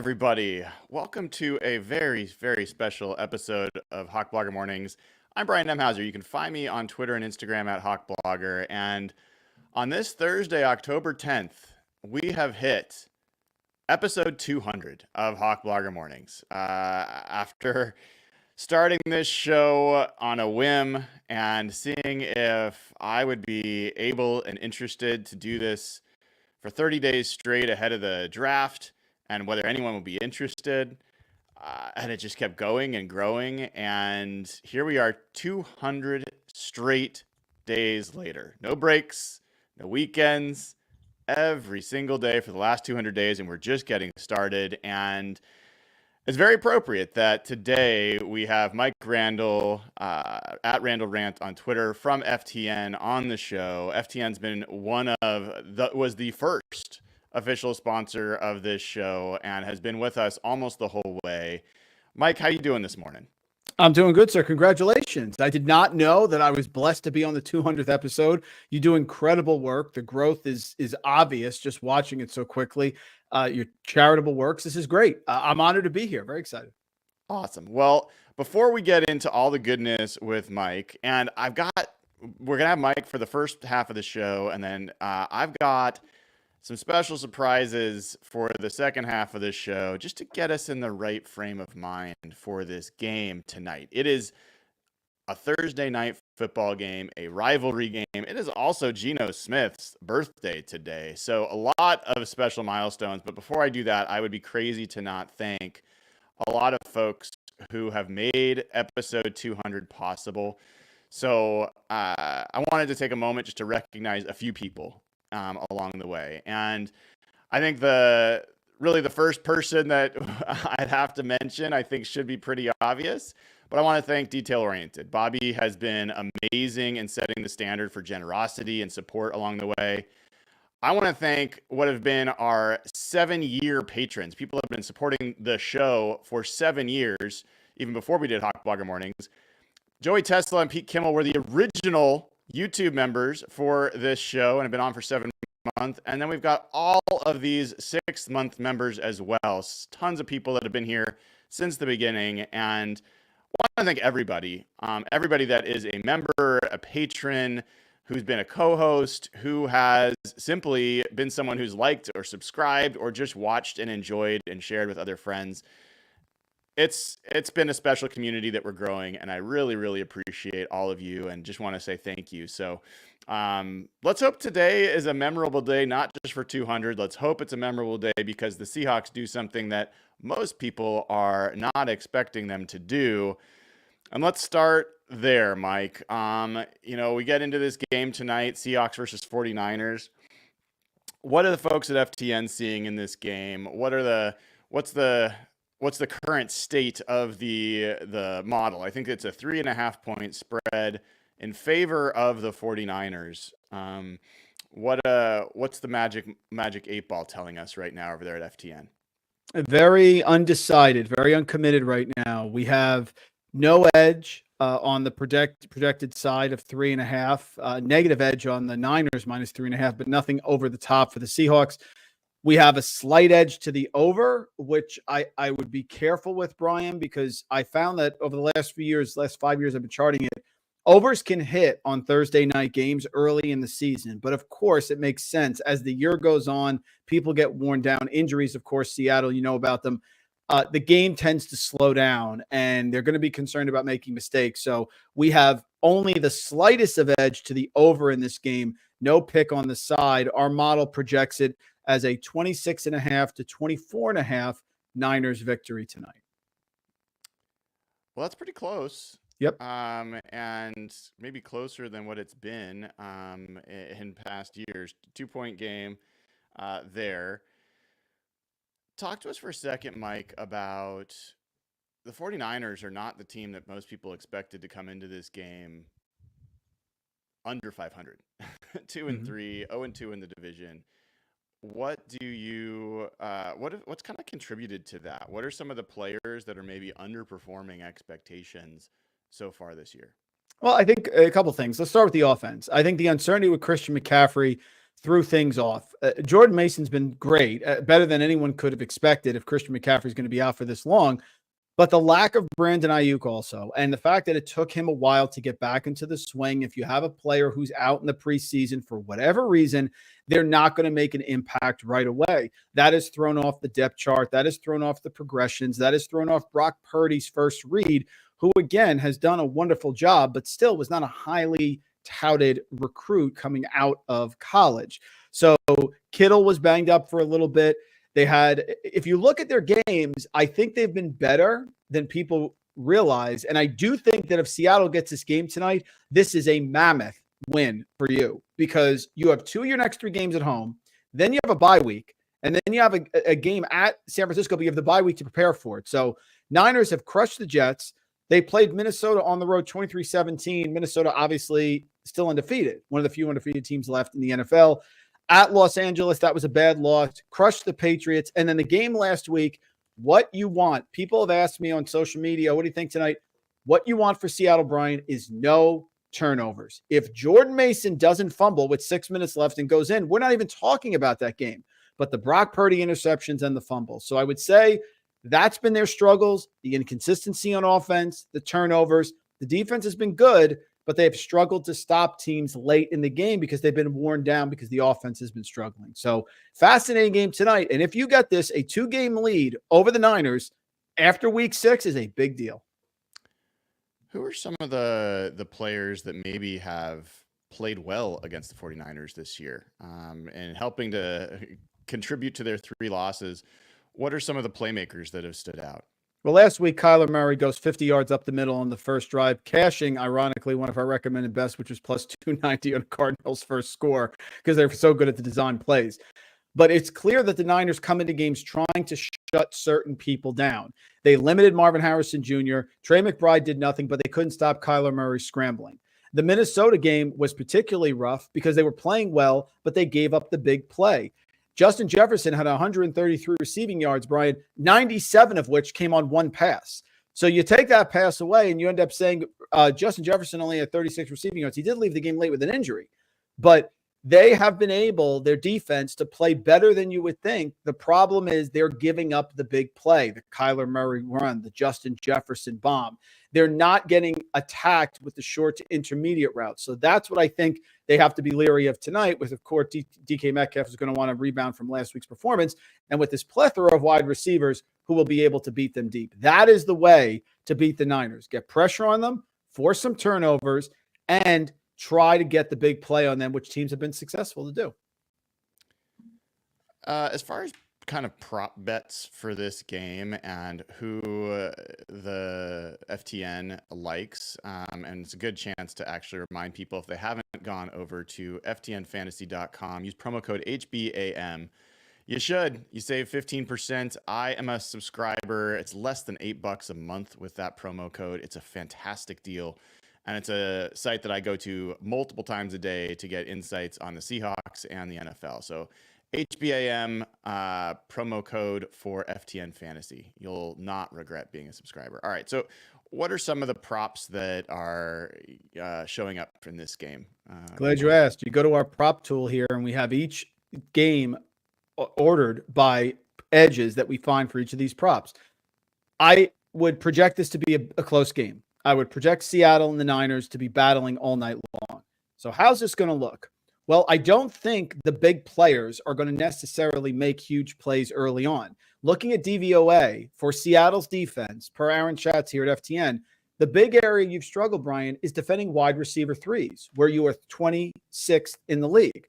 everybody. Welcome to a very, very special episode of Hawk Blogger Mornings. I'm Brian Nemhauser. You can find me on Twitter and Instagram at Hawk Blogger. And on this Thursday, October 10th, we have hit episode 200 of Hawk Blogger Mornings. After starting this show on a whim and seeing if I would be able and interested to do this for 30 days straight ahead of the draft, and whether anyone will be interested. And it just kept going and growing. And here we are 200 straight days later. No breaks, no weekends, every single day for the last 200 days. And we're just getting started. And it's very appropriate that today we have Mike Randle at Randle Rant on Twitter from FTN on the show. FTN's been was the first official sponsor of this show and has been with us almost the whole way. Mike, how you doing this morning? I'm doing good, sir. Congratulations. I did not know that I was blessed to be on the 200th episode. You do incredible work. The growth is obvious just watching it so quickly. Your charitable works. This is great. I'm honored to be here. Very excited. Awesome. Well, before we get into all the goodness with Mike, and we're going to have Mike for the first half of the show, and then I've got some special surprises for the second half of this show, just to get us in the right frame of mind for this game tonight. It is a Thursday night football game, a rivalry game. It is also Geno Smith's birthday today. So a lot of special milestones. But before I do that, I would be crazy to not thank a lot of folks who have made episode 200 possible. So I wanted to take a moment just to recognize a few people along the way. And I think the first person that I'd have to mention, I think should be pretty obvious, but I want to thank Detail Oriented. Bobby has been amazing in setting the standard for generosity and support along the way. I want to thank what have been our 7-year patrons. People have been supporting the show for 7 years, even before we did Hawk Blogger Mornings. Joey Tesla and Pete Kimmel were the original YouTube members for this show and have been on for 7 months. And then we've got all of these 6-month members as well. Tons of people that have been here since the beginning. And I want to thank everybody. Everybody that is a member, a patron, who's been a co-host, who has simply been someone who's liked or subscribed or just watched and enjoyed and shared with other friends. It's been a special community that we're growing, and I really, really appreciate all of you and just want to say thank you. So let's hope today is a memorable day, not just for 200. Let's hope it's a memorable day because the Seahawks do something that most people are not expecting them to do. And let's start there, Mike. We get into this game tonight, Seahawks versus 49ers. What are the folks at FTN seeing in this game? What's the current state of the model? I think it's a 3.5 point spread in favor of the 49ers. What's the magic 8 ball telling us right now over there at FTN? Very undecided, very uncommitted right now. We have no edge on the projected side of 3.5, negative edge on the Niners -3.5, but nothing over the top for the Seahawks. We have a slight edge to the over, which I would be careful with, Brian, because I found that over the last 5 years I've been charting it, overs can hit on Thursday night games early in the season. But of course, it makes sense. As the year goes on, people get worn down. Injuries, of course, Seattle, you know about them. The game tends to slow down, and they're going to be concerned about making mistakes. So we have only the slightest of edge to the over in this game. No pick on the side. Our model projects it as a 26.5 to 24.5 Niners victory tonight. Well, that's pretty close. Yep. And maybe closer than what it's been in past years. 2-point game there. Talk to us for a second, Mike, about the 49ers are not the team that most people expected to come into this game under 500. 2-3, 0-2 in the division. What do you what's kind of contributed to that? What are some of the players that are maybe underperforming expectations so far this year? Well, I think a couple things. Let's start with the offense. I think the uncertainty with Christian McCaffrey threw things off. Jordan Mason's been great, better than anyone could have expected if Christian McCaffrey's going to be out for this long. But the lack of Brandon Ayuk also, and the fact that it took him a while to get back into the swing. If you have a player who's out in the preseason for whatever reason, they're not going to make an impact right away. That has thrown off the depth chart. That has thrown off the progressions. That has thrown off Brock Purdy's first read, who, again, has done a wonderful job, but still was not a highly touted recruit coming out of college. So Kittle was banged up for a little bit. They had, if you look at their games, I think they've been better than people realize. And I do think that if Seattle gets this game tonight, this is a mammoth win for you because you have 2 of your next 3 games at home. Then you have a bye week. And then you have a game at San Francisco, but you have the bye week to prepare for it. So Niners have crushed the Jets. They played Minnesota on the road 23-17. Minnesota obviously still undefeated, one of the few undefeated teams left in the NFL. At Los Angeles, that was a bad loss, crushed the Patriots. And then the game last week, what you want. People have asked me on social media, what do you think tonight? What you want for Seattle, Brian, is no turnovers. If Jordan Mason doesn't fumble with 6 minutes left and goes in, we're not even talking about that game. But the Brock Purdy interceptions and the fumbles. So I would say that's been their struggles, the inconsistency on offense, the turnovers. The defense has been good, but they've struggled to stop teams late in the game because they've been worn down because the offense has been struggling. So fascinating game tonight. And if you get this, a 2-game lead over the Niners after week 6 is a big deal. Who are some of the players that maybe have played well against the 49ers this year and helping to contribute to their 3 losses? What are some of the playmakers that have stood out? Well, last week, Kyler Murray goes 50 yards up the middle on the first drive, cashing, ironically, one of our recommended best, which was plus 290 on Cardinals' first score because they're so good at the design plays. But it's clear that the Niners come into games trying to shut certain people down. They limited Marvin Harrison Jr. Trey McBride did nothing, but they couldn't stop Kyler Murray scrambling. The Minnesota game was particularly rough because they were playing well, but they gave up the big play. Justin Jefferson had 133 receiving yards, Brian, 97 of which came on 1 pass. So you take that pass away and you end up saying Justin Jefferson only had 36 receiving yards. He did leave the game late with an injury, but they have been able, their defense, to play better than you would think. The problem is they're giving up the big play, the Kyler Murray run, the Justin Jefferson bomb. They're not getting attacked with the short to intermediate routes. So that's what I think they have to be leery of tonight with, of course, DK Metcalf is going to want to rebound from last week's performance. And with this plethora of wide receivers who will be able to beat them deep. That is the way to beat the Niners. Get pressure on them, force some turnovers, and try to get the big play on them, which teams have been successful to do. As far as kind of prop bets for this game and who the FTN likes, and it's a good chance to actually remind people if they haven't gone over to ftnfantasy.com, use promo code HBAM. You should. You save 15%. I am a subscriber. It's less than $8 a month with that promo code. It's a fantastic deal. And it's a site that I go to multiple times a day to get insights on the Seahawks and the NFL. So HBAM promo code for FTN Fantasy. You'll not regret being a subscriber. All right. So what are some of the props that are showing up in this game? Glad you asked. You go to our prop tool here, and we have each game ordered by edges that we find for each of these props. I would project this to be a close game. I would project Seattle and the Niners to be battling all night long. So how's this going to look? Well, I don't think the big players are going to necessarily make huge plays early on. Looking at DVOA for Seattle's defense, per Aaron Schatz here at FTN, the big area you've struggled, Brian, is defending wide receiver 3s, where you are 26th in the league.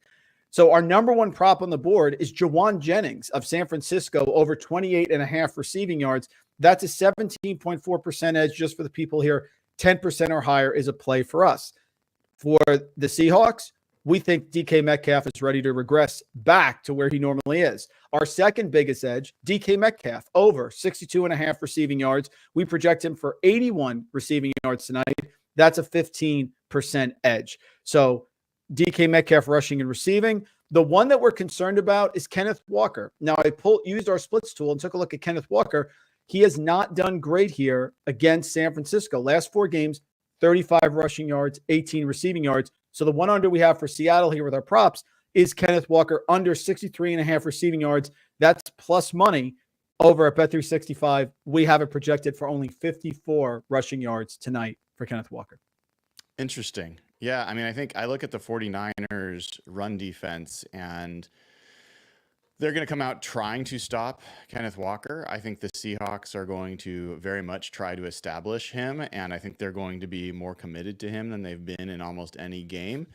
So our number 1 prop on the board is Jawan Jennings of San Francisco, over 28.5 receiving yards. That's a 17.4% edge just for the people here. 10% or higher is a play for us. For the Seahawks, we think DK Metcalf is ready to regress back to where he normally is. Our second biggest edge, DK Metcalf, over 62.5 receiving yards. We project him for 81 receiving yards tonight. That's a 15% edge. So DK Metcalf rushing and receiving. The one that we're concerned about is Kenneth Walker. Now, I used our splits tool and took a look at Kenneth Walker. He has not done great here against San Francisco. Last 4 games, 35 rushing yards, 18 receiving yards. So the one under we have for Seattle here with our props is Kenneth Walker under 63.5 receiving yards. That's plus money over at Bet365. We have it projected for only 54 rushing yards tonight for Kenneth Walker. Interesting. Yeah, I mean, I think I look at the 49ers run defense, and they're going to come out trying to stop Kenneth Walker. I think the Seahawks are going to very much try to establish him, and I think they're going to be more committed to him than they've been in almost any game.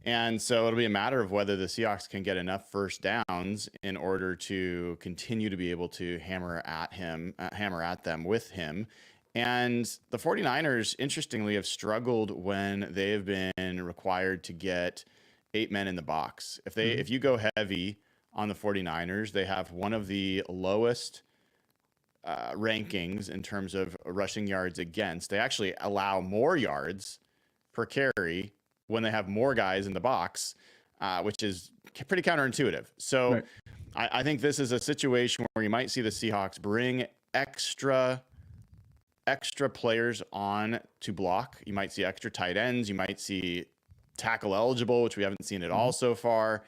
And so it'll be a matter of whether the Seahawks can get enough first downs in order to continue to be able to hammer at them with him. And the 49ers, interestingly, have struggled when they've been required to get 8 men in the box. If you go heavy on the 49ers, they have one of the lowest rankings in terms of rushing yards against. They actually allow more yards per carry when they have more guys in the box, which is pretty counterintuitive. So right. I think this is a situation where you might see the Seahawks bring extra players on to block. You might see extra tight ends. You might see tackle eligible, which we haven't seen at all so far,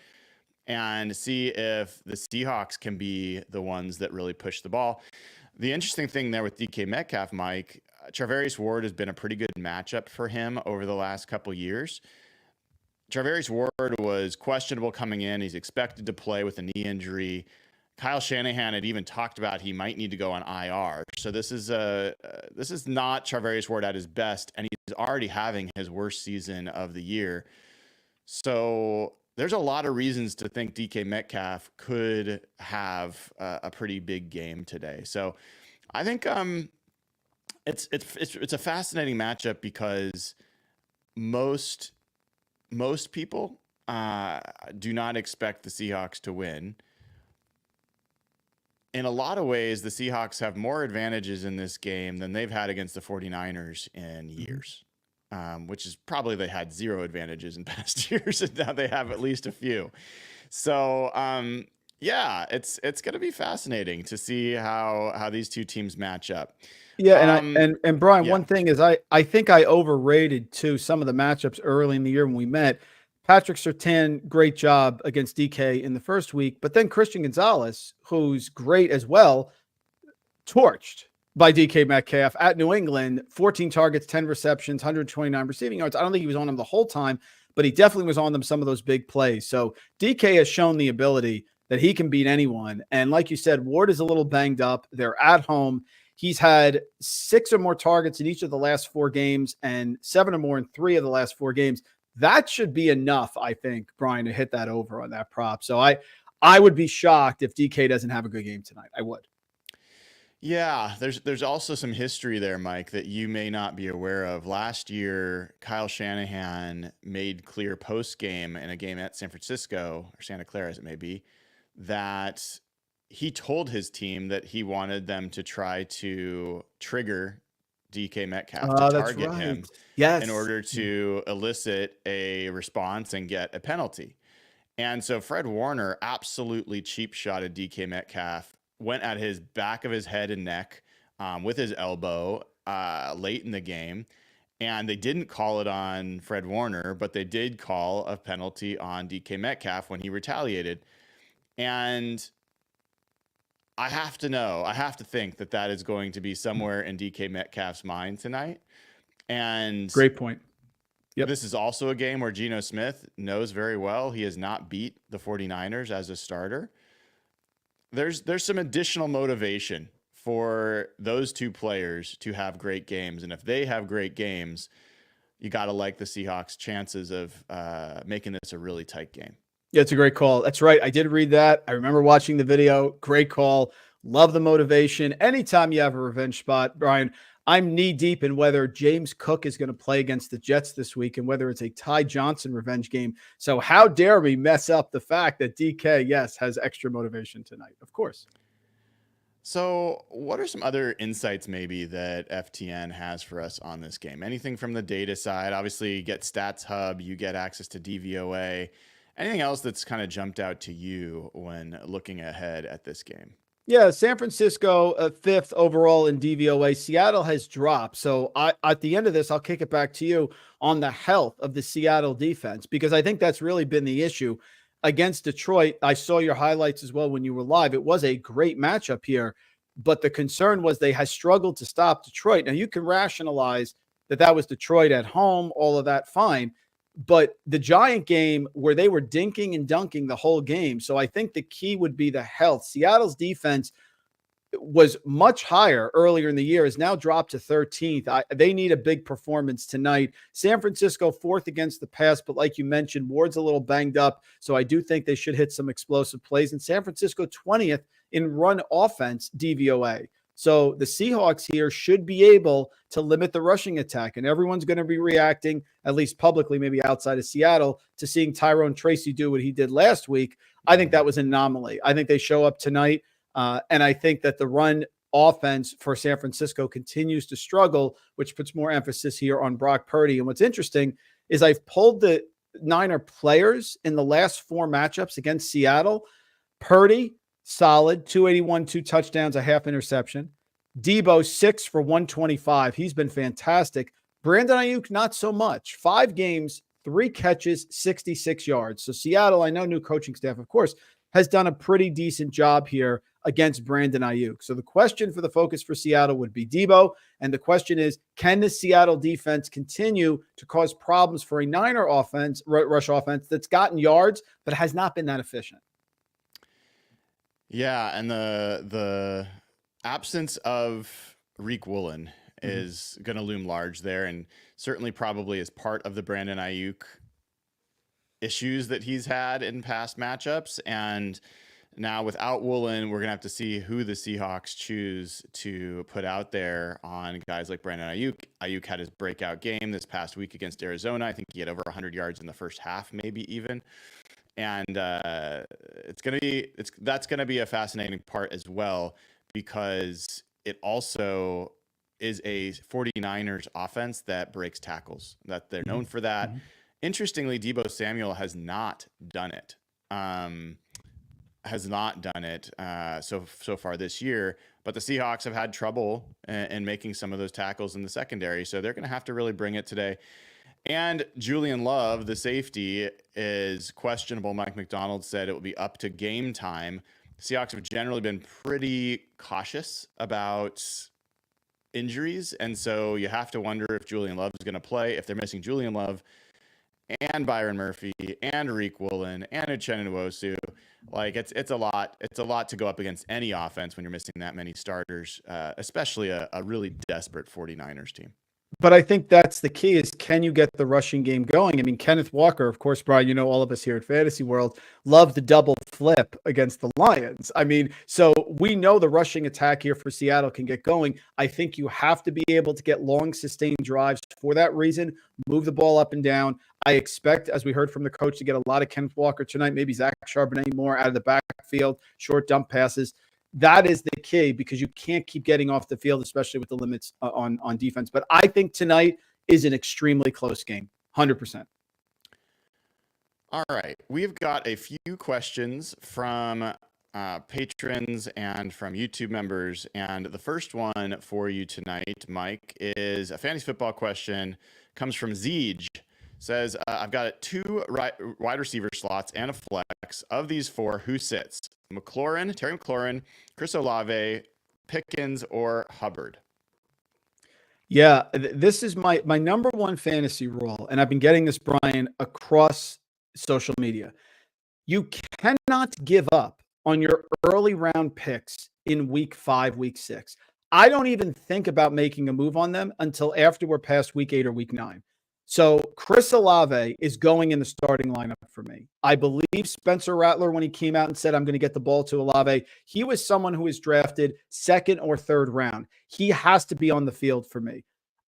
and see if the Seahawks can be the ones that really push the ball. The interesting thing there with DK Metcalf, Mike, Charvarius Ward has been a pretty good matchup for him over the last couple years. Charvarius Ward was questionable coming in. He's expected to play with a knee injury. Kyle Shanahan had even talked about he might need to go on IR. So this is not Charvarius Ward at his best, and he's already having his worst season of the year. So there's a lot of reasons to think DK Metcalf could have a pretty big game today. So I think it's a fascinating matchup because most people do not expect the Seahawks to win. In a lot of ways, the Seahawks have more advantages in this game than they've had against the 49ers in years, which is probably they had zero advantages in past years, and now they have at least a few. So, yeah, it's going to be fascinating to see how these two teams match up. Yeah, and Brian, yeah. One thing is I think I overrated too some of the matchups early in the year when we met. Patrick Surtain, great job against DK in the first week, but then Christian Gonzalez, who's great as well, torched by DK Metcalf at New England, 14 targets, 10 receptions, 129 receiving yards. I don't think he was on them the whole time, but he definitely was on them some of those big plays. So DK has shown the ability that he can beat anyone. And like you said, Ward is a little banged up. They're at home. He's had 6 or more targets in each of the last 4 games and 7 or more in 3 of the last 4 games. That should be enough, I think, Brian, to hit that over on that prop. So I would be shocked if DK doesn't have a good game tonight. I would. Yeah, there's also some history there, Mike, that you may not be aware of. Last year, Kyle Shanahan made clear post-game in a game at San Francisco, or Santa Clara as it may be, that he told his team that he wanted them to try to trigger DK Metcalf to target him in order to elicit a response and get a penalty. And so Fred Warner absolutely cheap shotted DK Metcalf, went at his back of his head and neck with his elbow late in the game. And they didn't call it on Fred Warner, but they did call a penalty on DK Metcalf when he retaliated. And I have to think that is going to be somewhere in DK Metcalf's mind tonight. And great point. Yep. This is also a game where Geno Smith knows very well he has not beat the 49ers as a starter. There's some additional motivation for those two players to have great games. And if they have great games, you got to like the Seahawks' chances of making this a really tight game. Yeah, it's a great call. That's right. I did read that. I remember watching the video. Great call. Love the motivation. Anytime you have a revenge spot, Brian, I'm knee deep in whether James Cook is going to play against the Jets this week and whether it's a Ty Johnson revenge game. So how dare we mess up the fact that DK, yes, has extra motivation tonight, of course. So what are some other insights maybe that FTN has for us on this game? Anything from the data side? Obviously, you get Stats Hub, you get access to DVOA. Anything else that's kind of jumped out to you when looking ahead at this game? Yeah, San Francisco, 5th overall in DVOA. Seattle has dropped. So at the end of this, I'll kick it back to you on the health of the Seattle defense, because I think that's really been the issue. against Detroit, I saw your highlights as well when you were live. It was a great matchup here, but the concern was they had struggled to stop Detroit. Now, you can rationalize that was Detroit at home, all of that, fine. But the Giant game where they were dinking and dunking the whole game. So I think the key would be the health. Seattle's defense was much higher earlier in the year, is now dropped to 13th. They need a big performance tonight. San Francisco 4th against the pass, but like you mentioned, Ward's a little banged up, so I do think they should hit some explosive plays. And San Francisco 20th in run offense DVOA. So the Seahawks here should be able to limit the rushing attack, and everyone's going to be reacting, at least publicly, maybe outside of Seattle, to seeing Tyrone Tracy do what he did last week. I think that was an anomaly. I think they show up tonight. And I think that the run offense for San Francisco continues to struggle, which puts more emphasis here on Brock Purdy. And what's interesting is I've pulled the Niner players in the last 4 matchups against Seattle. Purdy, solid, 281, 2 touchdowns, a half interception. Debo, 6 for 125. He's been fantastic. Brandon Ayuk, not so much. 5 games, 3 catches, 66 yards. So Seattle, I know new coaching staff, of course, has done a pretty decent job here against Brandon Ayuk. So the question for the focus for Seattle would be Debo. And the question is, can the Seattle defense continue to cause problems for a Niner offense, rush offense, that's gotten yards, but has not been that efficient? Yeah, and the absence of Riq Woolen is going to loom large there, and certainly probably is part of the Brandon Ayuk issues that he's had in past matchups. And now without Woolen, we're going to have to see who the Seahawks choose to put out there on guys like Brandon Ayuk. Ayuk had his breakout game this past week against Arizona. I think he had over 100 yards in the first half, maybe even. And that's going to be a fascinating part as well, because it also is a 49ers offense that breaks tackles, that they're known for that. Interestingly, Debo Samuel has not done it. So far this year, but the Seahawks have had trouble in making some of those tackles in the secondary, so they're going to have to really bring it today. And Julian Love, the safety, is questionable. Mike McDonald said it will be up to game time. Seahawks have generally been pretty cautious about injuries, and so you have to wonder if Julian Love is going to play. If they're missing Julian Love and Byron Murphy and Riq Woolen and Uchenna Nwosu, like it's a lot to go up against any offense when you're missing that many starters, especially a really desperate 49ers team. But I think that's the key, is can you get the rushing game going? I mean, Kenneth Walker, of course, Brian, you know, all of us here at Fantasy World love the double flip against the Lions. I mean, so we know the rushing attack here for Seattle can get going. I think you have to be able to get long, sustained drives for that reason, move the ball up and down. I expect, as we heard from the coach, to get a lot of Kenneth Walker tonight, maybe Zach Charbonnet more out of the backfield, short dump passes. That is the key, because you can't keep getting off the field, especially with the limits on defense. But I think tonight is an extremely close game, 100%. All right. We've got a few questions from patrons and from YouTube members. And the first one for you tonight, Mike, is a fantasy football question. Comes from Zeej. Says, I've got 2 wide receiver slots and a flex. Of these 4, who sits? Terry McLaurin, Chris Olave, Pickens, or Hubbard? Yeah, this is my number one fantasy rule, and I've been getting this, Brian, across social media. You cannot give up on your early round picks in week 5, week 6. I don't even think about making a move on them until after we're past week 8 or week 9. So Chris Olave is going in the starting lineup for me. I believe Spencer Rattler, when he came out and said, I'm going to get the ball to Olave, he was someone who was drafted 2nd or 3rd round. He has to be on the field for me.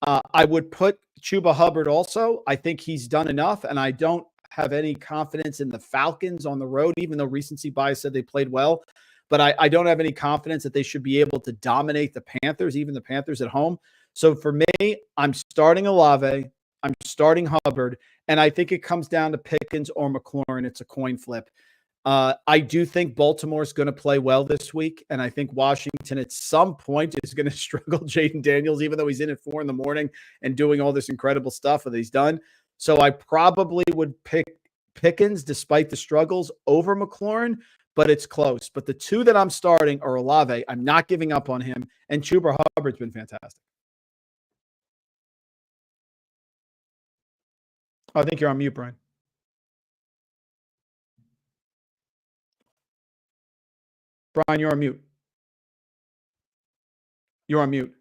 I would put Chuba Hubbard also. I think he's done enough, and I don't have any confidence in the Falcons on the road, even though recency bias said they played well. But I don't have any confidence that they should be able to dominate the Panthers, even the Panthers at home. So for me, I'm starting Olave. I'm starting Hubbard, and I think it comes down to Pickens or McLaurin. It's a coin flip. I do think Baltimore's going to play well this week, and I think Washington at some point is going to struggle Jaden Daniels, even though he's in at 4 a.m. and doing all this incredible stuff that he's done. So I probably would pick Pickens, despite the struggles, over McLaurin, but it's close. But the two that I'm starting are Olave. I'm not giving up on him. And Chuba Hubbard's been fantastic. I think you're on mute, Brian. Brian, you're on mute. You're on mute.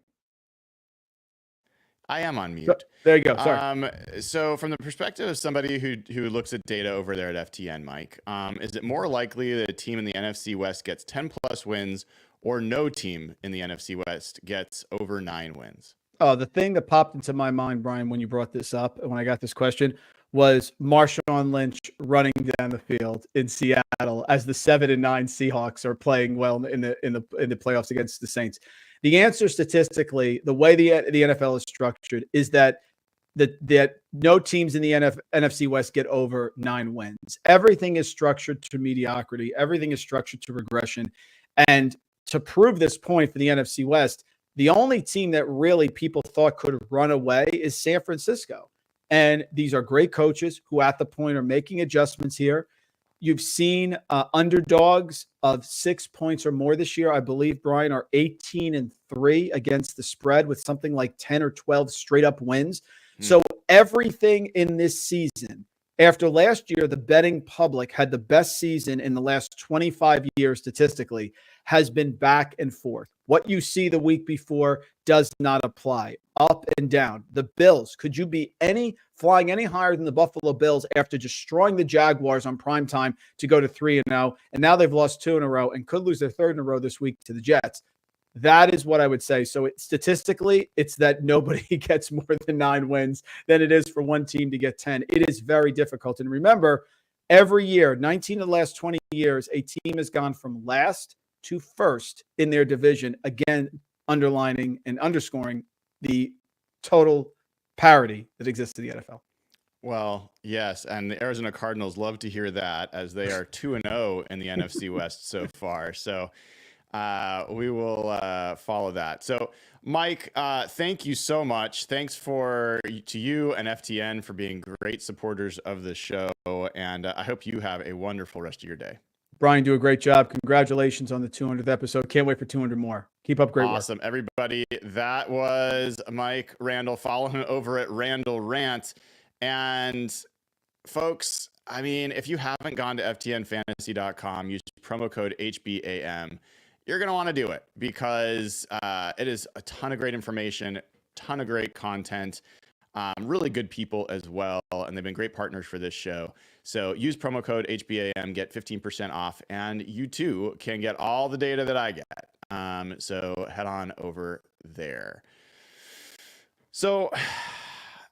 I am on mute. There you go. Sorry. So from the perspective of somebody who looks at data over there at FTN, Mike, is it more likely that a team in the NFC West gets 10 plus wins or no team in the NFC West gets over 9 wins? Oh, the thing that popped into my mind, Brian, when you brought this up, when I got this question, was Marshawn Lynch running down the field in Seattle as the 7-9 Seahawks are playing well in the playoffs against the Saints. The answer statistically, the way the NFL is structured, is that no teams in the NFC West get over 9 wins. Everything is structured to mediocrity. Everything is structured to regression. And to prove this point for the NFC West, the only team that really people thought could run away is San Francisco. And these are great coaches who at the point are making adjustments here. You've seen underdogs of 6 points or more this year, I believe, Brian, are 18-3 against the spread with something like 10 or 12 straight up wins. So everything in this season, after last year, the betting public had the best season in the last 25 years statistically, has been back and forth. What you see the week before does not apply. Up and down. The Bills, could you be flying any higher than the Buffalo Bills after destroying the Jaguars on prime time to go to 3-0? And now they've lost 2 in a row and could lose their 3rd in a row this week to the Jets. That is what I would say. So statistically, it's that nobody gets more than 9 wins than it is for one team to get 10. It is very difficult. And remember, every year, 19 of the last 20 years, a team has gone from last to first in their division, again, underlining and underscoring the total parity that exists in the NFL. Well, yes, and the Arizona Cardinals love to hear that, as they are 2-0 in the NFC West so far. So we will follow that. So, Mike, thank you so much. Thanks to you and FTN for being great supporters of the show, and I hope you have a wonderful rest of your day. Brian, do a great job. Congratulations on the 200th episode. Can't wait for 200 more. Keep up great work. Awesome, everybody. That was Mike Randle. Follow him over at Randle Rant. And folks, I mean, if you haven't gone to ftnfantasy.com, use promo code HBAM. You're going to want to do it because it is a ton of great information, ton of great content, really good people as well. And they've been great partners for this show. So use promo code HBAM, get 15% off, and you too can get all the data that I get. So head on over there. So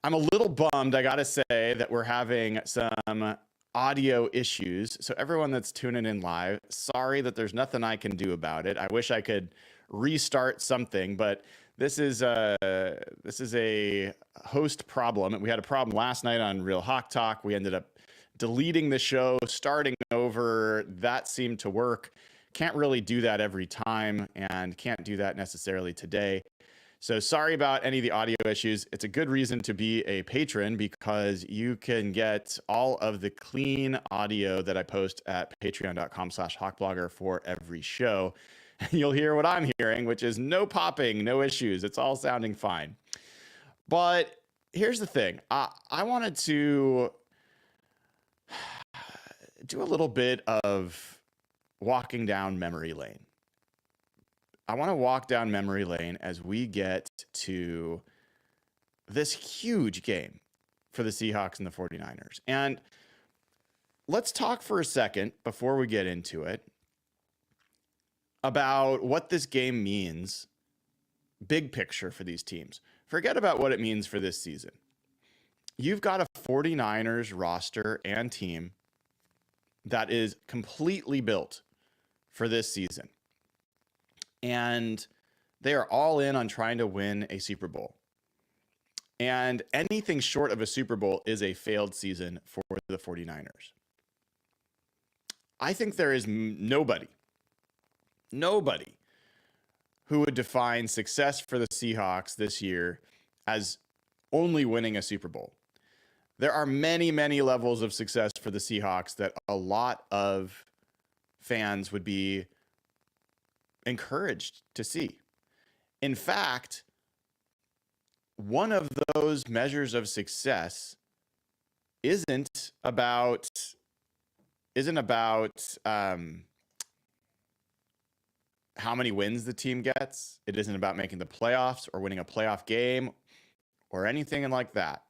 I'm a little bummed, I got to say, that we're having some audio issues. So everyone that's tuning in live, sorry that there's nothing I can do about it. I wish I could restart something, but this is a host problem. We had a problem last night on Real Hawk Talk. We ended up deleting the show, starting over. That seemed to work. Can't really do that every time, and can't do that necessarily today. So sorry about any of the audio issues. It's a good reason to be a patron because you can get all of the clean audio that I post at patreon.com/hawkblogger for every show. And you'll hear what I'm hearing, which is no popping, no issues. It's all sounding fine. But here's the thing. I wanted to do a little bit of walking down memory lane. I want to walk down memory lane as we get to this huge game for the Seahawks and the 49ers. And let's talk for a second before we get into it about what this game means, big picture for these teams. Forget about what it means for this season. You've got a 49ers roster and team that is completely built for this season. And they are all in on trying to win a Super Bowl. And anything short of a Super Bowl is a failed season for the 49ers. I think there is nobody who would define success for the Seahawks this year as only winning a Super Bowl. there are many, many levels of success for the Seahawks that a lot of fans would be encouraged to see. In fact, one of those measures of success isn't about how many wins the team gets. It isn't about making the playoffs or winning a playoff game or anything like that.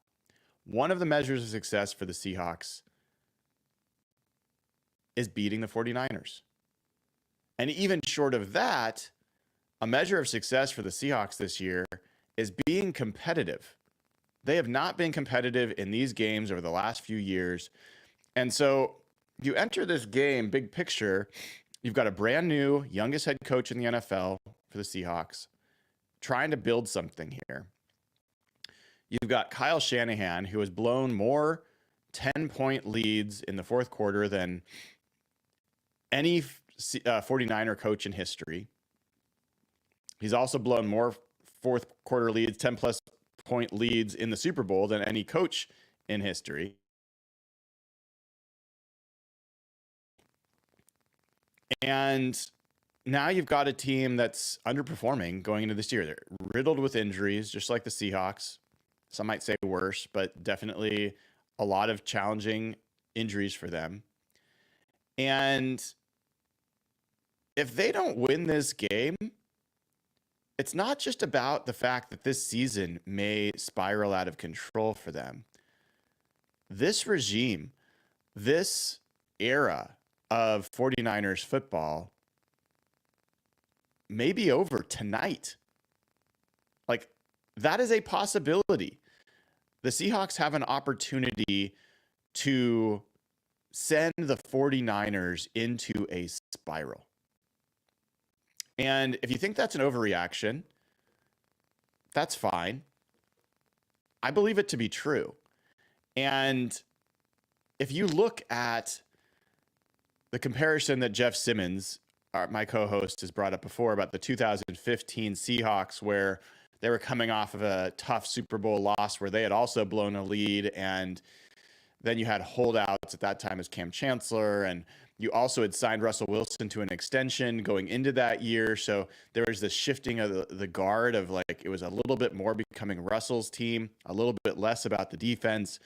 One of the measures of success for the Seahawks is beating the 49ers. And even short of that, a measure of success for the Seahawks this year is being competitive. They have not been competitive in these games over the last few years. And so you enter this game, big picture, you've got a brand new, youngest head coach in the NFL for the Seahawks, trying to build something here. You've got Kyle Shanahan, who has blown more 10-point leads in the fourth quarter than any 49er coach in history. He's also blown more fourth quarter leads, 10-plus point leads in the Super Bowl than any coach in history. And now you've got a team that's underperforming going into this year. They're riddled with injuries, just like the Seahawks. Some might say worse, but definitely a lot of challenging injuries for them. And if they don't win this game, it's not just about the fact that this season may spiral out of control for them. This regime, this era of 49ers football may be over tonight. Like, that is a possibility. The Seahawks have an opportunity to send the 49ers into a spiral. And if you think that's an overreaction, that's fine. I believe it to be true. And if you look at the comparison that Jeff Simmons, my co-host, has brought up before about the 2015 Seahawks, where they were coming off of a tough Super Bowl loss where they had also blown a lead, and then you had holdouts at that time as Cam Chancellor, and you also had signed Russell Wilson to an extension going into that year. So there was this shifting of the guard of, like, it was a little bit more becoming Russell's team, a little bit less about the defense.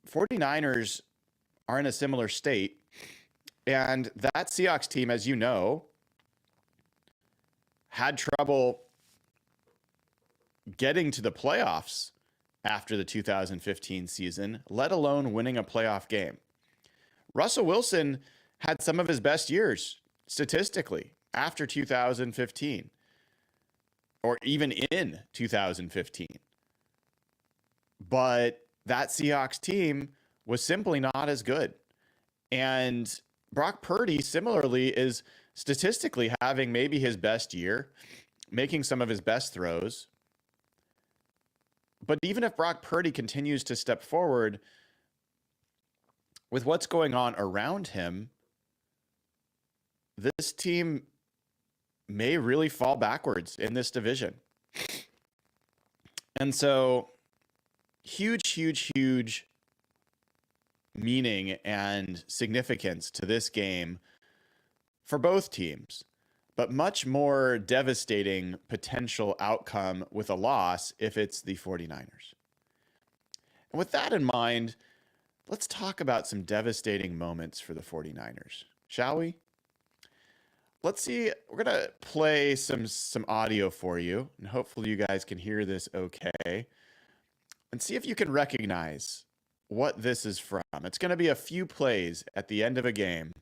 49ers are in a similar state. And that Seahawks team, as you know, had trouble getting to the playoffs after the 2015 season, let alone winning a playoff game. Russell Wilson had some of his best years statistically after 2015, or even in 2015. But that Seahawks team was simply not as good. And Brock Purdy, similarly, is statistically having maybe his best year, making some of his best throws. But even if Brock Purdy continues to step forward, with what's going on around him, this team may really fall backwards in this division. And so huge meaning and significance to this game for both teams, but much more devastating potential outcome with a loss if it's the 49ers. And with that in mind, let's talk about some devastating moments for the 49ers, shall we? Let's see. We're going to play some audio for you, and hopefully you guys can hear this okay, and see if you can recognize what this is from. It's going to be a few plays at the end of a game.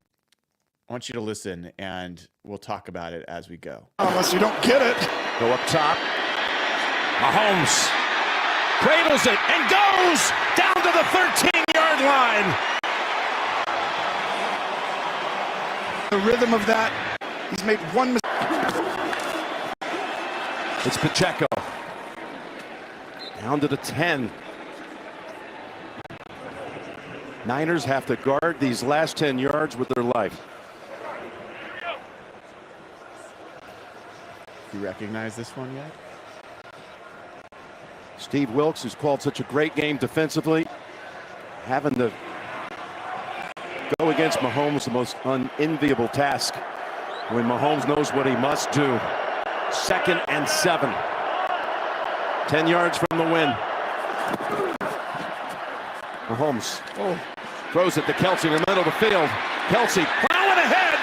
I want you to listen, and we'll talk about it as we go. Unless you don't get it. Go up top. Mahomes cradles it and goes down to the 13-yard line. The rhythm of that, he's made one mistake. It's Pacheco. Down to the 10. Niners have to guard these last 10 yards with their life. You recognize this one yet? Steve Wilks, who's called such a great game defensively, having to go against Mahomes, the most unenviable task when Mahomes knows what he must do. 2nd and 7. 10 yards from the win. Mahomes throws it to Kelsey in the middle of the field. Kelsey plowing ahead.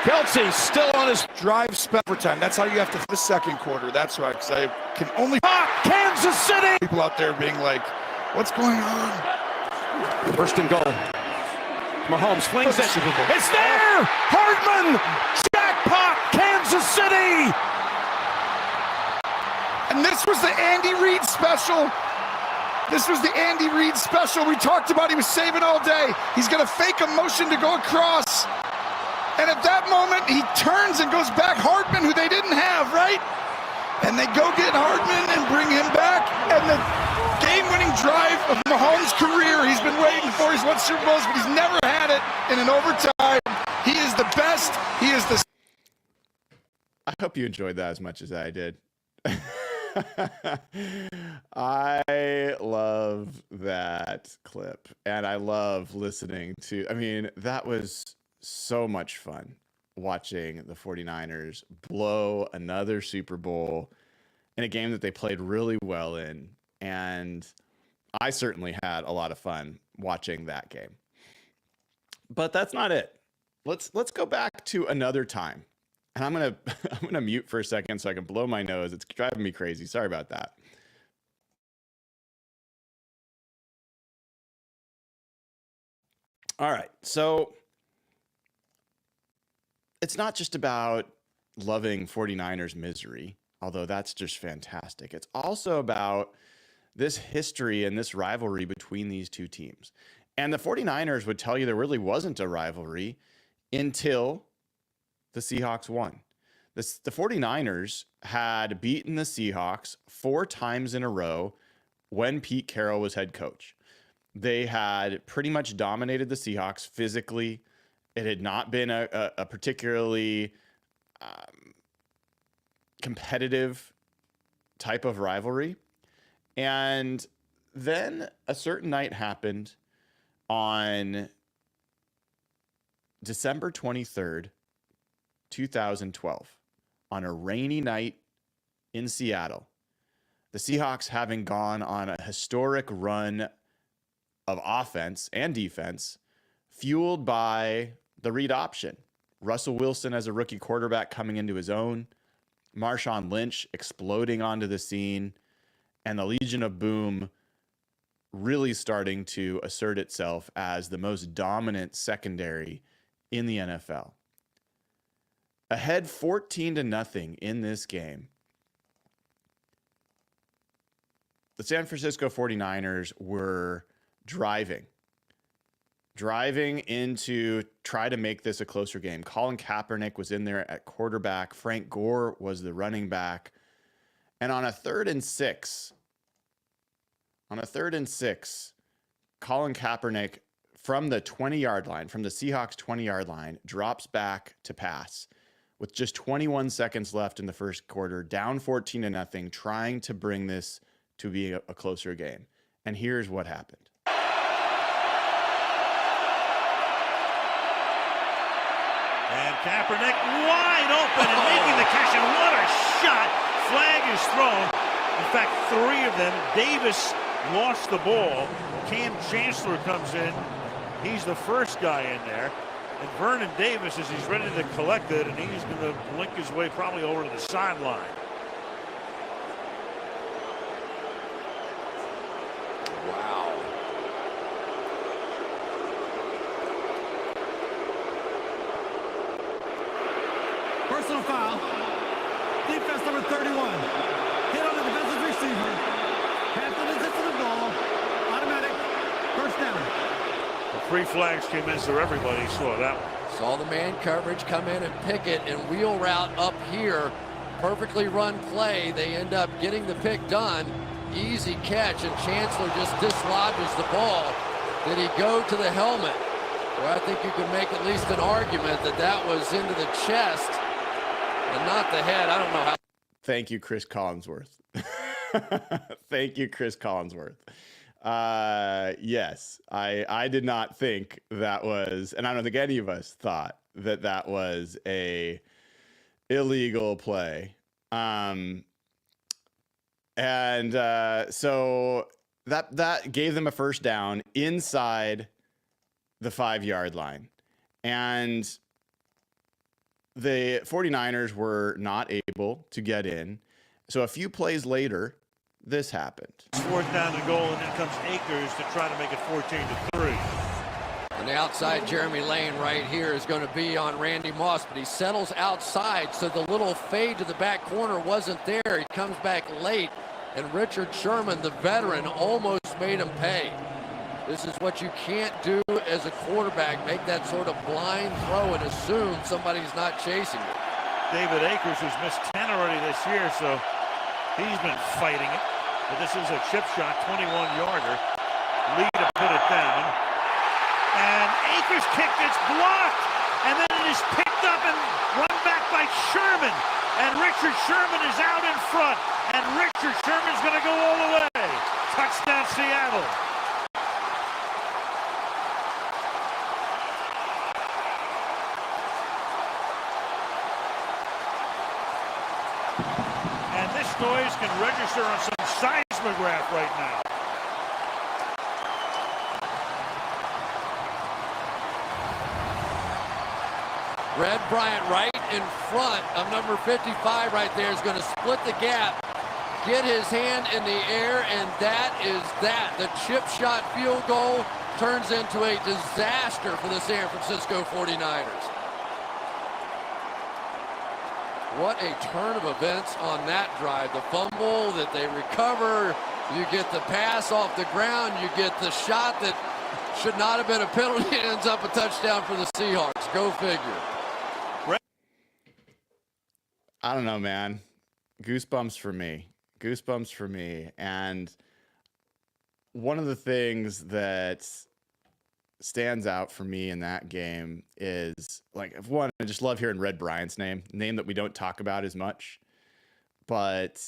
Kelsey still on his Drive spell for time. That's how you have to the second quarter. That's right. Because I can only Kansas City. people out there being like, "What's going on?" 1st and goal. Mahomes flings it. It's there. Hardman. Jackpot. Kansas City. And this was the Andy Reid special. This was the Andy Reid special we talked about. He was saving all day. He's going to fake a motion to go across. And at that moment, he turns and goes back. Hardman, who they didn't have, right? And they go get Hardman and bring him back. And the game-winning drive of Mahomes' career, he's been waiting for. He's won Super Bowls, but he's never had it in an overtime. He is the best. He is the... I hope you enjoyed that as much as I did. I love that clip, and I love listening to, I mean, that was so much fun watching the 49ers blow another Super Bowl in a game that they played really well in, and I certainly had a lot of fun watching that game. But that's not it. Let's go back to another time. And I'm gonna mute for a second so I can blow my nose. It's driving me crazy. Sorry about that. All right. So it's not just about loving 49ers misery, although that's just fantastic. It's also about this history and this rivalry between these two teams. And the 49ers would tell you there really wasn't a rivalry until the Seahawks won. The 49ers had beaten the Seahawks 4 times in a row when Pete Carroll was head coach. They had pretty much dominated the Seahawks physically. It had not been a particularly competitive type of rivalry. And then a certain night happened on December 23rd, 2012, on a rainy night in Seattle. The Seahawks, having gone on a historic run of offense and defense, fueled by the read option. Russell Wilson as a rookie quarterback coming into his own, Marshawn Lynch exploding onto the scene, and the Legion of Boom really starting to assert itself as the most dominant secondary in the NFL. Ahead 14-0 in this game, the San Francisco 49ers were driving in to try to make this a closer game. Colin Kaepernick was in there at quarterback. Frank Gore was the running back. And on a 3rd and 6, Colin Kaepernick from the 20-yard line, from the Seahawks 20-yard line, drops back to pass with just 21 seconds left in the first quarter, down 14-0, trying to bring this to be a closer game. And here's what happened. And Kaepernick wide open and making the catch, and what a shot. Flag is thrown. In fact, 3 of them. Davis lost the ball. Cam Chancellor comes in. He's the first guy in there. And Vernon Davis, as he's ready to collect it, and he's going to blink his way probably over to the sideline. Wow. Personal foul. Defense number 31. Hit on the defensive receiver. Hampton is into the ball. Automatic. First down. The 3 flags came in, so everybody saw that one. Saw the man coverage come in and pick it and wheel route up here. Perfectly run play. They end up getting the pick done. Easy catch, and Chancellor just dislodges the ball. Did he go to the helmet? Well, I think you could make at least an argument that that was into the chest and not the head. I don't know how. Thank you, Chris Collinsworth. Thank you, Chris Collinsworth. Yes, I did not think that was, and I don't think any of us thought that that was a illegal play. So that gave them a first down inside the 5-yard line. And the 49ers were not able to get in. So a few plays later, this happened. Fourth down and goal, and then comes Akers to try to make it 14-3. On the outside, Jeremy Lane right here is going to be on Randy Moss, but he settles outside, so the little fade to the back corner wasn't there. He comes back late, and Richard Sherman, the veteran, almost made him pay. This is what you can't do as a quarterback, make that sort of blind throw and assume somebody's not chasing you. David Akers, who's missed 10 already this year, so he's been fighting it. But this is a chip shot, 21-yarder. Lee to put it down. And Akers' kick gets blocked. And then it is picked up and run back by Sherman. And Richard Sherman is out in front. And Richard Sherman's going to go all the way. Touchdown, Seattle. And this noise can register on some seismograph right now. Red Bryant right in front of number 55 right there is going to split the gap, get his hand in the air, and that is that. The chip shot field goal turns into a disaster for the San Francisco 49ers. What a turn of events on that drive. The fumble that they recover, you get the pass off the ground, you get the shot that should not have been a penalty. It ends up a touchdown for the Seahawks. Go figure. I don't know, man. Goosebumps for me. Goosebumps for me. And one of the things that stands out for me in that game is, like, one, I just love hearing Red Bryant's name that we don't talk about as much. But,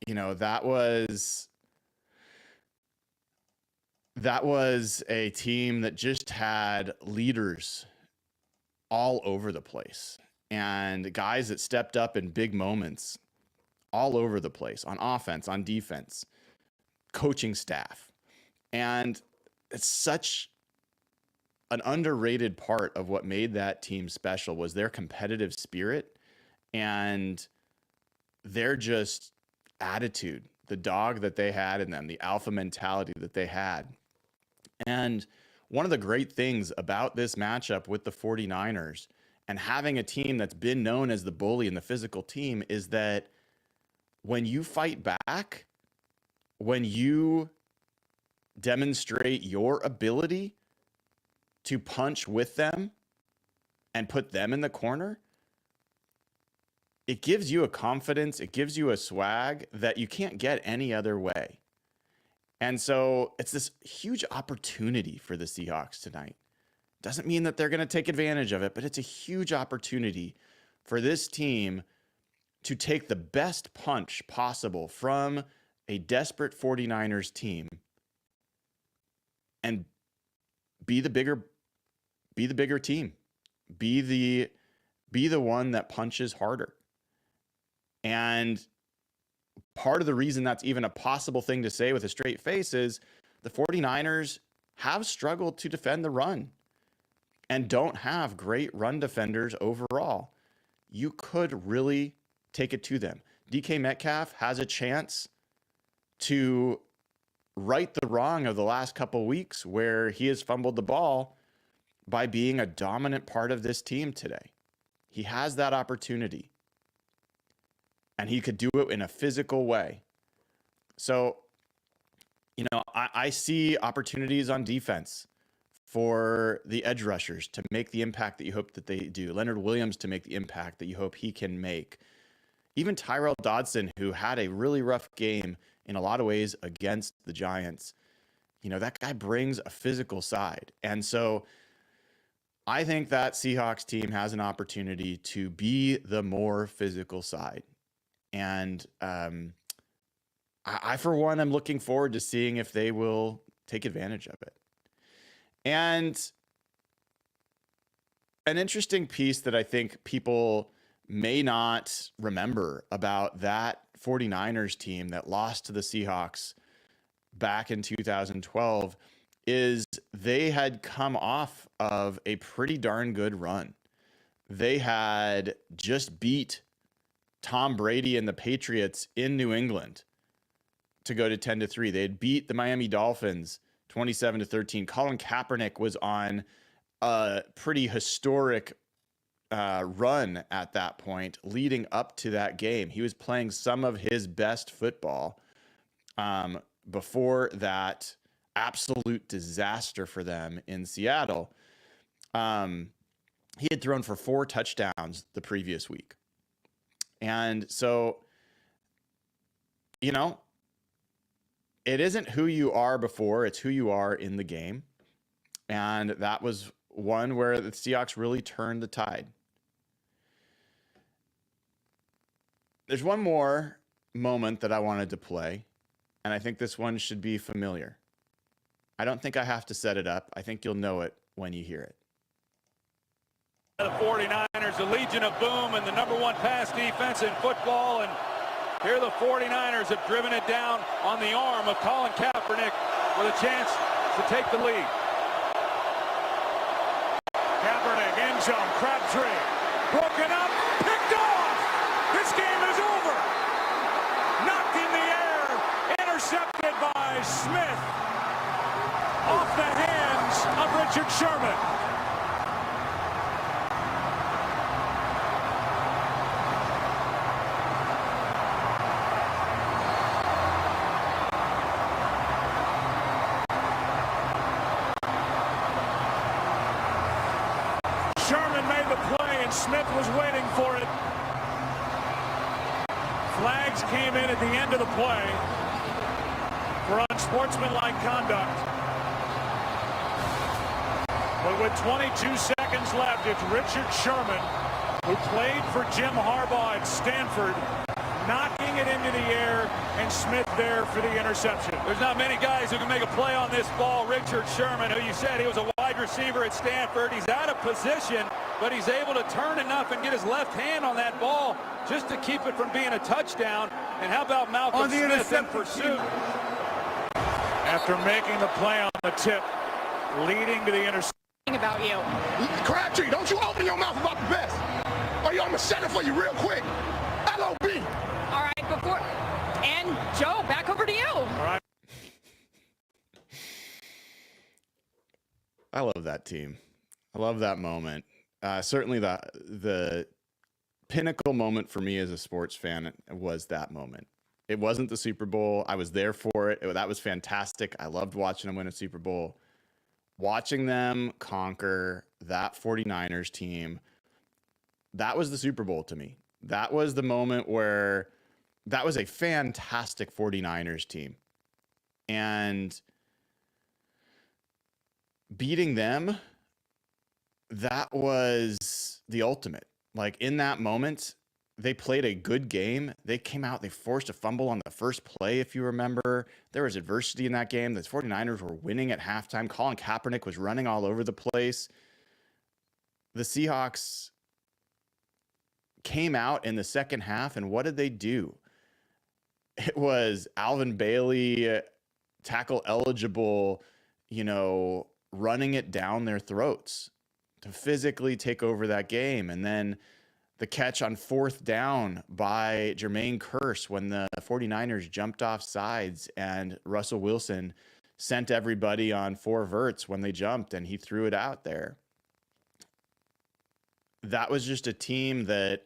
you know, that was a team that just had leaders all over the place and guys that stepped up in big moments all over the place, on offense, on defense, coaching staff. And it's such an underrated part of what made that team special was their competitive spirit and their just attitude, the dog that they had in them, the alpha mentality that they had. And one of the great things about this matchup with the 49ers and having a team that's been known as the bully and the physical team is that when you fight back, when you demonstrate your ability to punch with them and put them in the corner, it gives you a confidence, it gives you a swag that you can't get any other way. And so it's this huge opportunity for the Seahawks tonight. Doesn't mean that they're going to take advantage of it, but it's a huge opportunity for this team to take the best punch possible from a desperate 49ers team and be the bigger team, be the one that punches harder. And part of the reason that's even a possible thing to say with a straight face is the 49ers have struggled to defend the run and don't have great run defenders overall. You could really take it to them. DK Metcalf has a chance to right the wrong of the last couple weeks where he has fumbled the ball by being a dominant part of this team today. He has that opportunity. And he could do it in a physical way. So, you know, I see opportunities on defense for the edge rushers to make the impact that you hope that they do. Leonard Williams to make the impact that you hope he can make. Even Tyrell Dodson, who had a really rough game in a lot of ways against the Giants. You know, that guy brings a physical side. And so I think that Seahawks team has an opportunity to be the more physical side. And I for one, am looking forward to seeing if they will take advantage of it. And an interesting piece that I think people may not remember about that 49ers team that lost to the Seahawks back in 2012 is they had come off of a pretty darn good run. They had just beat Tom Brady and the Patriots in New England to go to 10-3. They had beat the Miami Dolphins 27-13. Colin Kaepernick was on a pretty historic run at that point leading up to that game. He was playing some of his best football before that absolute disaster for them in Seattle. He had thrown for 4 touchdowns the previous week. And so, you know, it isn't who you are before, it's who you are in the game. And that was one where the Seahawks really turned the tide. There's one more moment that I wanted to play, and I think this one should be familiar. I don't think I have to set it up. I think you'll know it when you hear it. The 49ers, the Legion of Boom, and the #1 pass defense in football. And here the 49ers have driven it down on the arm of Colin Kaepernick with a chance to take the lead. Kaepernick, end zone, Crabtree, broken up, picked off. This game is over. Knocked in the air, intercepted by Smith. Off the hands of Richard Sherman. Smith was waiting for it. Flags came in at the end of the play for unsportsmanlike conduct. But with 22 seconds left, it's Richard Sherman, who played for Jim Harbaugh at Stanford, knocking it into the air, and Smith there for the interception. There's not many guys who can make a play on this ball. Richard Sherman, who you said he was a wide receiver at Stanford, he's out of position, but he's able to turn enough and get his left hand on that ball just to keep it from being a touchdown. And how about Malcolm Smith in pursuit? After making the play on the tip, leading to the interception. About you. Crabtree, don't you open your mouth about the best. Or you, I'm gonna set it for you real quick. LOB. All right, before, and Joe, back over to you. All right. I love that team. I love that moment. Certainly the pinnacle moment for me as a sports fan was that moment. It wasn't the Super Bowl. I was there for it. That was fantastic. I loved watching them win a Super Bowl. Watching them conquer that 49ers team, that was the Super Bowl to me. That was the moment where that was a fantastic 49ers team. And beating them, that was the ultimate. Like in that moment, they played a good game. They came out, they forced a fumble on the first play, if you remember. There was adversity in that game. The 49ers were winning at halftime. Colin Kaepernick was running all over the place. The Seahawks came out in the second half, and what did they do? It was Alvin Bailey, tackle eligible, running it down their throats to physically take over that game. And then the catch on 4th down by Jermaine Kearse when the 49ers jumped off sides and Russell Wilson sent everybody on 4 verts when they jumped and he threw it out there. That was just a team that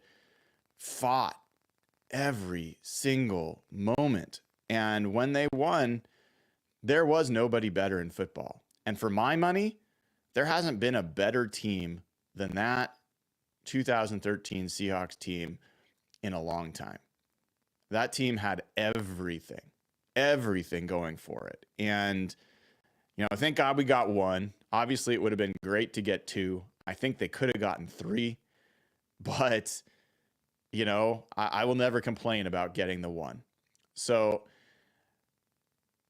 fought every single moment. And when they won, there was nobody better in football. And for my money, there hasn't been a better team than that 2013 Seahawks team in a long time. That team had everything going for it. And, thank God we got 1. Obviously, it would have been great to get 2. I think they could have gotten 3. But, I will never complain about getting the 1. So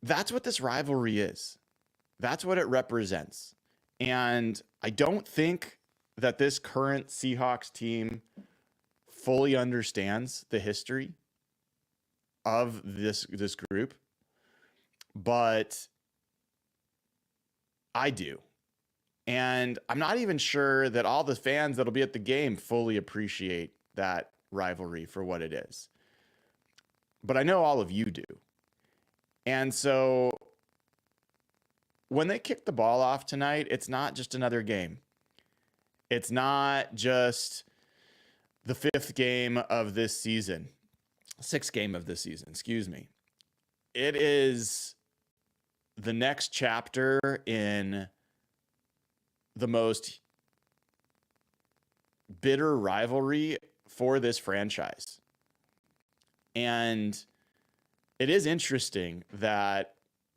that's what this rivalry is. That's what it represents. And I don't think that this current Seahawks team fully understands the history of this group, but I do. And I'm not even sure that all the fans that'll be at the game fully appreciate that rivalry for what it is. But I know all of you do. And so when they kick the ball off tonight, it's not just another game. It's not just the 5th game of this season, 6th game of this season, excuse me. It is the next chapter in the most bitter rivalry for this franchise. And it is interesting that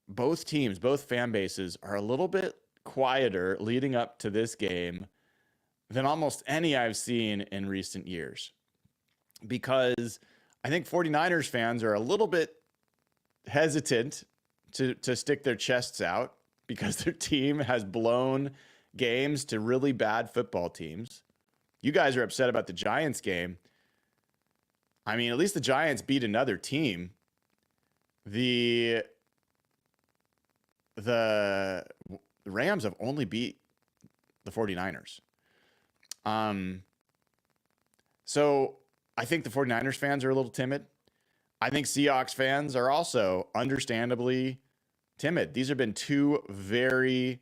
both teams, both fan bases are a little bit quieter leading up to this game than almost any I've seen in recent years. Because I think 49ers fans are a little bit hesitant to stick their chests out because their team has blown games to really bad football teams. You guys are upset about the Giants game. I mean, at least the Giants beat another team. The Rams have only beat the 49ers. So I think the 49ers fans are a little timid. I think Seahawks fans are also understandably timid. These have been two very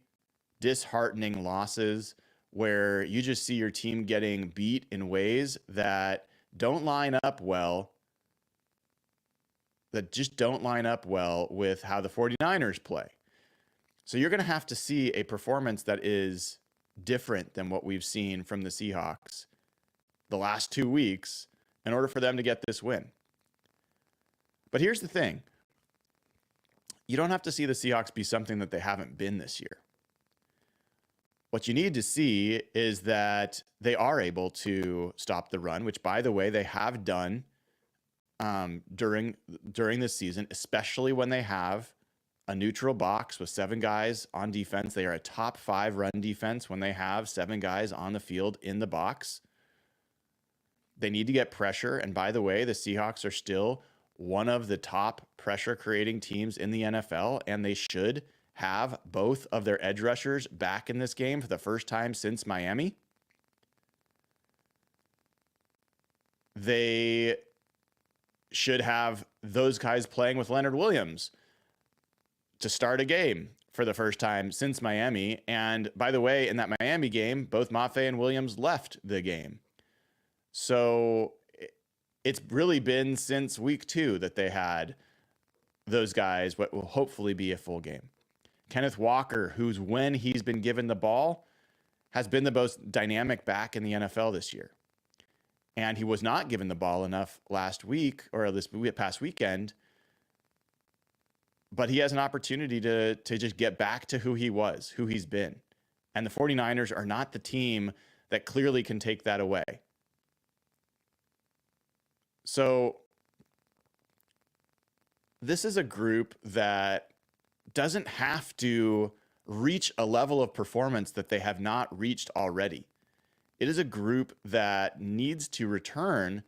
disheartening losses where you just see your team getting beat in ways that don't line up well, that just don't line up well with how the 49ers play. So you're going to have to see a performance that is different than what we've seen from the Seahawks the last 2 weeks in order for them to get this win. But here's the thing. You don't have to see the Seahawks be something that they haven't been this year. What you need to see is that they are able to stop the run, which, by the way, they have done during this season, especially when they have a neutral box with 7 guys on defense. They are a top 5 run defense when they have 7 guys on the field in the box. They need to get pressure. And by the way, the Seahawks are still one of the top pressure creating teams in the NFL, and they should have both of their edge rushers back in this game for the first time since Miami. They should have those guys playing with Leonard Williams to start a game for the first time since Miami. And by the way, in that Miami game, both Mafe and Williams left the game. So it's really been since week 2 that they had those guys, what will hopefully be a full game. Kenneth Walker, who's, when he's been given the ball, has been the most dynamic back in the NFL this year. And he was not given the ball enough last week or this past weekend. But he has an opportunity to just get back to who he was, who he's been. And the 49ers are not the team that clearly can take that away. So this is a group that doesn't have to reach a level of performance that they have not reached already. It is a group that needs to return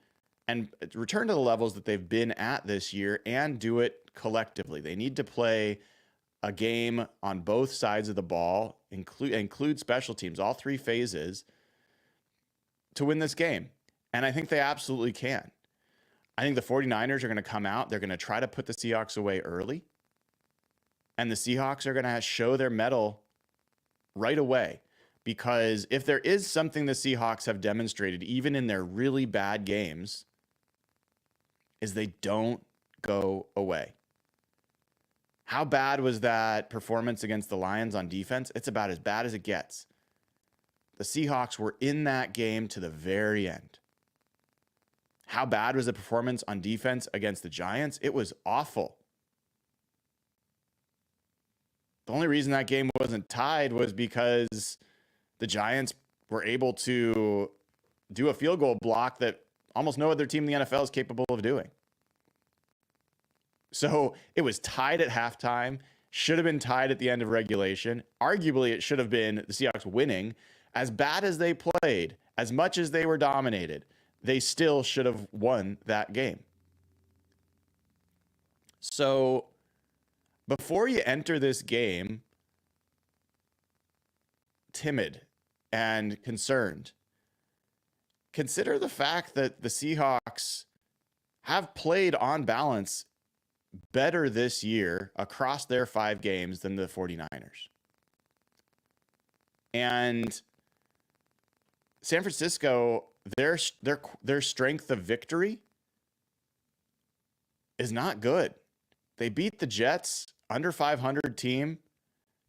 to the levels that they've been at this year and do it collectively. They need to play a game on both sides of the ball, include special teams, all 3 phases, to win this game. And I think they absolutely can. I think the 49ers are going to come out. They're going to try to put the Seahawks away early. And the Seahawks are going to show their mettle right away. Because if there is something the Seahawks have demonstrated, even in their really bad games, is they don't go away. How bad was that performance against the Lions on defense? It's about as bad as it gets. The Seahawks were in that game to the very end. How bad was the performance on defense against the Giants? It was awful. The only reason that game wasn't tied was because the Giants were able to do a field goal block that almost no other team in the NFL is capable of doing. So it was tied at halftime, should have been tied at the end of regulation. Arguably, it should have been the Seahawks winning. As bad as they played, as much as they were dominated, they still should have won that game. So before you enter this game timid and concerned, consider the fact that the Seahawks have played on balance better this year across their 5 games than the 49ers. And San Francisco, their strength of victory is not good. They beat the Jets, under 500 team.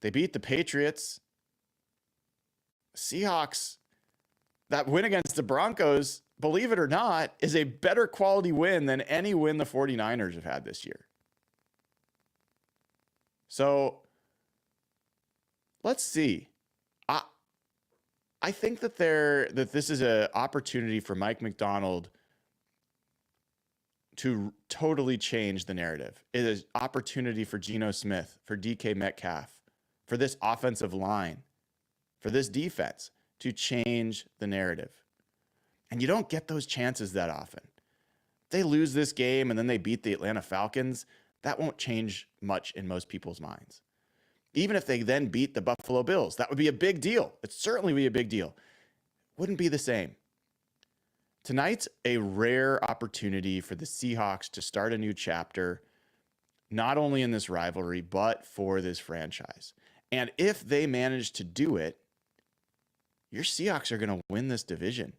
They beat the Patriots. Seahawks, that win against the Broncos, believe it or not, is a better quality win than any win the 49ers have had this year. So let's see. I think that this is an opportunity for Mike Macdonald to totally change the narrative. It is an opportunity for Geno Smith, for DK Metcalf, for this offensive line, for this defense to change the narrative. And you don't get those chances that often. They lose this game and then they beat the Atlanta Falcons. That won't change much in most people's minds. Even if they then beat the Buffalo Bills, that would be a big deal. It'd certainly be a big deal. Wouldn't be the same. Tonight's a rare opportunity for the Seahawks to start a new chapter, not only in this rivalry, but for this franchise. And if they manage to do it, your Seahawks are going to win this division.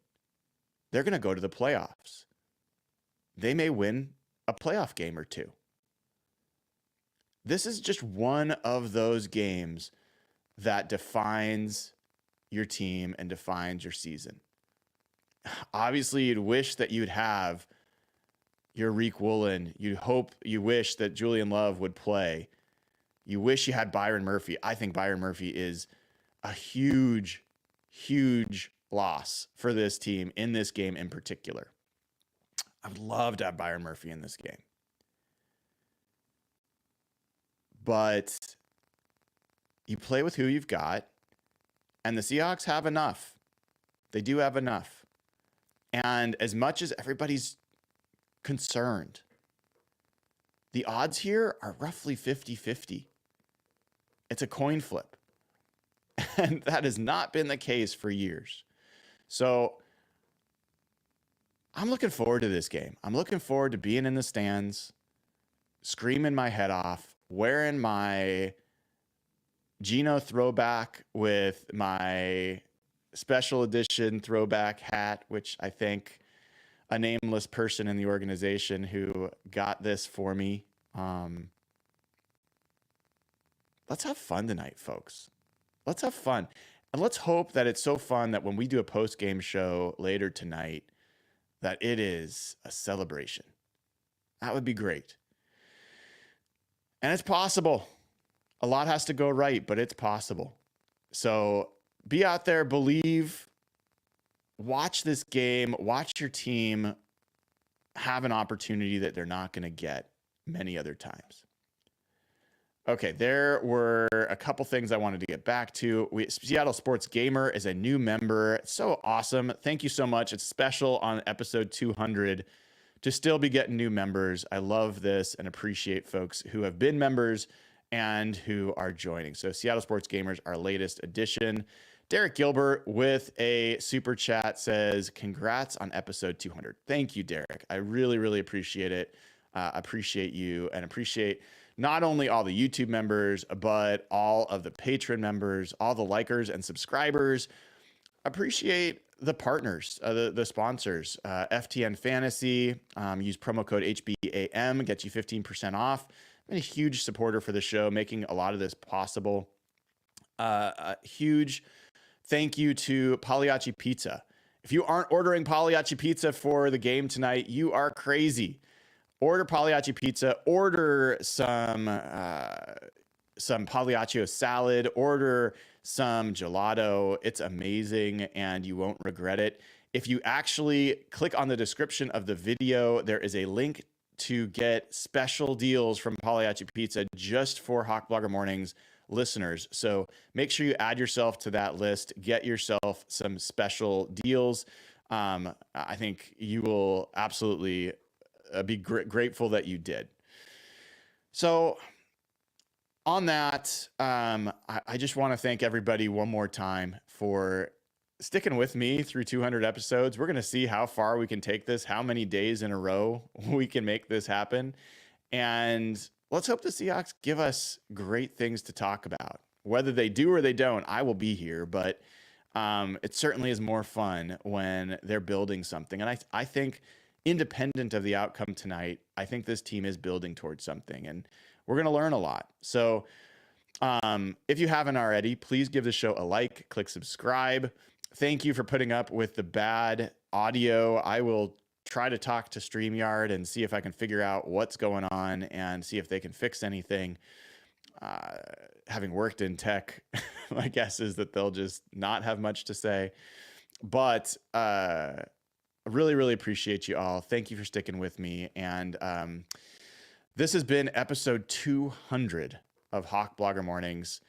They're going to go to the playoffs. They may win a playoff game or two. This is just one of those games that defines your team and defines your season. Obviously, you'd wish that you'd have your Reek Woolen. You wish that Julian Love would play. You wish you had Byron Murphy. I think Byron Murphy is a huge, huge loss for this team in this game in particular. I would love to have Byron Murphy in this game. But you play with who you've got, and the Seahawks have enough. They do have enough. And as much as everybody's concerned, the odds here are roughly 50-50. It's a coin flip. And that has not been the case for years. So I'm looking forward to this game. I'm looking forward to being in the stands, screaming my head off, wearing my Geno throwback with my special edition throwback hat, which I thank a nameless person in the organization who got this for me. Let's have fun tonight, folks. Let's have fun. And let's hope that it's so fun that when we do a post-game show later tonight, that it is a celebration. That would be great. And it's possible. A lot has to go right, but it's possible. So be out there, believe, watch this game, watch your team have an opportunity that they're not going to get many other times. Okay, there were a couple things I wanted to get back to. Seattle Sports Gamer is a new member. It's so awesome. Thank you so much. It's special on episode 200 to still be getting new members. I love this and appreciate folks who have been members and who are joining. So Seattle Sports Gamers, our latest addition. Derek Gilbert with a super chat says, congrats on episode 200. Thank you, Derek. I really, really appreciate it. Appreciate you and appreciate not only all the YouTube members, but all of the patron members, all the likers and subscribers. Appreciate the partners, the sponsors, FTN Fantasy. Use promo code HBAM, gets you 15% off. I'm a huge supporter for the show, making a lot of this possible. A huge thank you to Pagliacci Pizza. If you aren't ordering Pagliacci Pizza for the game tonight, you are crazy. Order Pagliacci Pizza. Order some Pagliaccio salad. Order some gelato. It's amazing, and you won't regret it. If you actually click on the description of the video, there is a link to get special deals from Pagliacci Pizza just for Hawk Blogger Mornings listeners. So make sure you add yourself to that list. Get yourself some special deals. I think you will absolutely be grateful that you did. So on that, I just want to thank everybody one more time for sticking with me through 200 episodes. We're going to see how far we can take this, how many days in a row we can make this happen. And let's hope the Seahawks give us great things to talk about. Whether they do or they don't, I will be here. But it certainly is more fun when they're building something. And I think independent of the outcome tonight, I think this team is building towards something. And we're going to learn a lot. So if you haven't already, please give the show a like, click subscribe. Thank you for putting up with the bad audio. I will try to talk to StreamYard and see if I can figure out what's going on and see if they can fix anything. Having worked in tech, my guess is that they'll just not have much to say. But I really, really appreciate you all. Thank you for sticking with me. And this has been episode 200 of Hawk Blogger Mornings.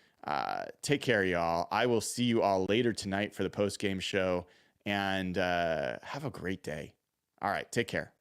Take care, y'all. I will see you all later tonight for the post-game show, and have a great day. All right, take care.